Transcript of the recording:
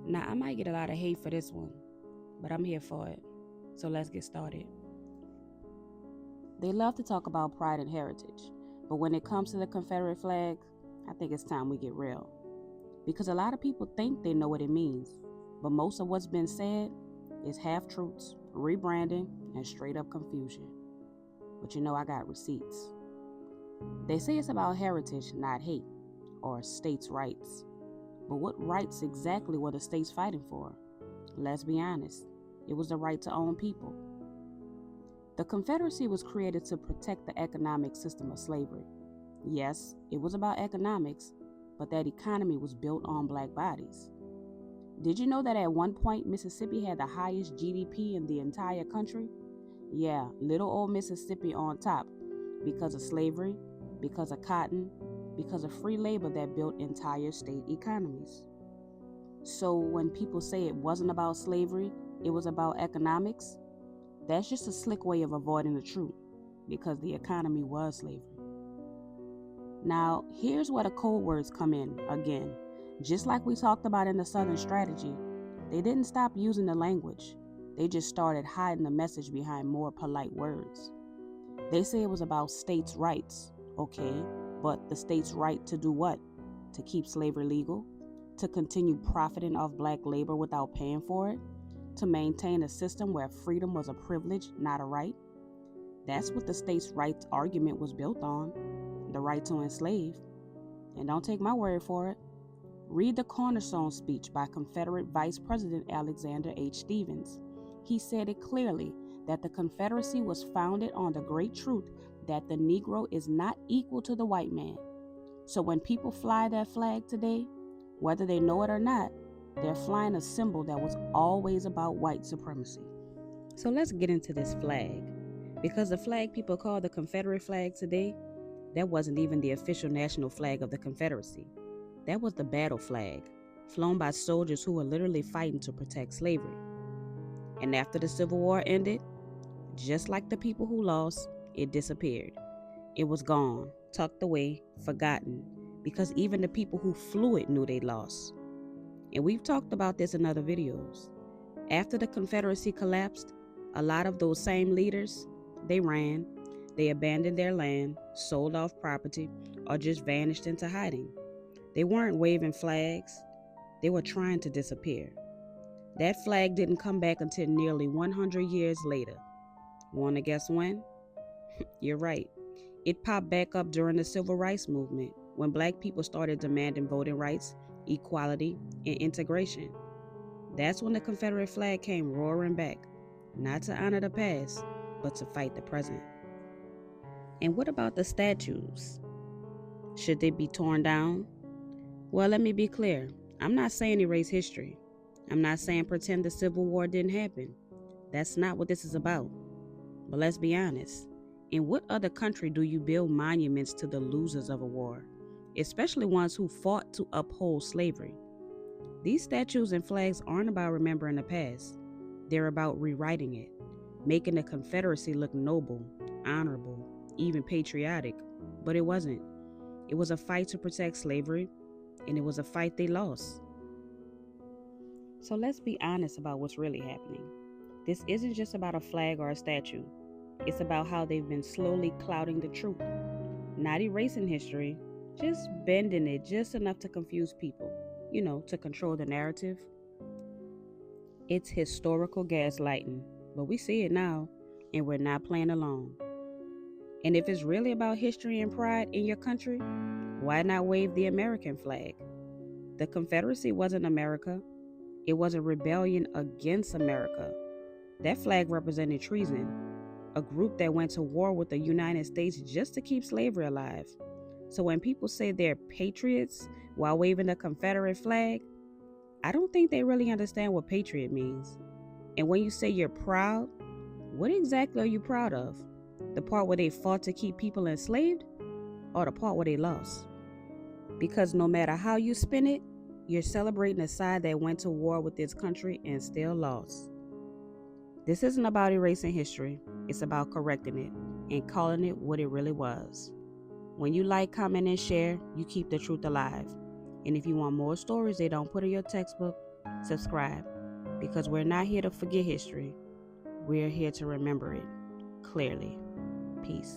Now, I might get a lot of hate for this one, but I'm here for it. So let's get started. They love to talk about pride and heritage, but when it comes to the Confederate flag, I think it's time we get real. Because a lot of people think they know what it means, but most of what's been said is half truths, rebranding, and straight up confusion. But I got receipts. They say it's about heritage, not hate, or states' rights. But what rights exactly were the states fighting for? Let's be honest, it was the right to own people. The Confederacy was created to protect the economic system of slavery. Yes, it was about economics, but that economy was built on black bodies. Did you know that at one point Mississippi had the highest GDP in the entire country? Yeah, little old Mississippi on top because of slavery, because of cotton, because of free labor that built entire state economies. So when people say it wasn't about slavery, it was about economics, that's just a slick way of avoiding the truth because the economy was slavery. Now, here's where the code words come in again. Just like we talked about in the Southern strategy, they didn't stop using the language. They just started hiding the message behind more polite words. They say it was about states' rights, okay, but the states' right to do what? To keep slavery legal? To continue profiting off black labor without paying for it? To maintain a system where freedom was a privilege, not a right? That's what the states' rights argument was built on, the right to enslave. And don't take my word for it. Read the Cornerstone speech by Confederate Vice President Alexander H. Stephens. He said it clearly that the Confederacy was founded on the great truth that the Negro is not equal to the white man. So when people fly that flag today, whether they know it or not, they're flying a symbol that was always about white supremacy. So let's get into this flag. Because the flag people call the Confederate flag today, that wasn't even the official national flag of the Confederacy. That was the battle flag, flown by soldiers who were literally fighting to protect slavery. And after the Civil War ended, just like the people who lost, it disappeared. It was gone, tucked away, forgotten, because even the people who flew it knew they lost. And we've talked about this in other videos. After the Confederacy collapsed, a lot of those same leaders, they ran, they abandoned their land, sold off property, or just vanished into hiding. They weren't waving flags, they were trying to disappear. That flag didn't come back until nearly 100 years later. Want to guess when? You're right. It popped back up during the Civil Rights Movement when black people started demanding voting rights, equality, and integration. That's when the Confederate flag came roaring back, not to honor the past, but to fight the present. And what about the statues? Should they be torn down? Well, let me be clear. I'm not saying erase history. I'm not saying pretend the Civil War didn't happen. That's not what this is about. But let's be honest. In what other country do you build monuments to the losers of a war, especially ones who fought to uphold slavery? These statues and flags aren't about remembering the past. They're about rewriting it, making the Confederacy look noble, honorable, even patriotic. But it wasn't. It was a fight to protect slavery, and it was a fight they lost. So let's be honest about what's really happening. This isn't just about a flag or a statue. It's about how they've been slowly clouding the truth. Not erasing history, just bending it just enough to confuse people, to control the narrative. It's historical gaslighting, but we see it now, and we're not playing along. And if it's really about history and pride in your country, why not wave the American flag? The Confederacy wasn't America. It was a rebellion against America. That flag represented treason, a group that went to war with the United States just to keep slavery alive. So when people say they're patriots while waving the Confederate flag, I don't think they really understand what patriot means. And when you say you're proud, what exactly are you proud of? The part where they fought to keep people enslaved, or the part where they lost? Because no matter how you spin it, you're celebrating a side that went to war with this country and still lost. This isn't about erasing history, it's about correcting it and calling it what it really was. When you like, comment, and share, you keep the truth alive. And if you want more stories they don't put in your textbook, subscribe, because we're not here to forget history. We're here to remember it clearly. Peace.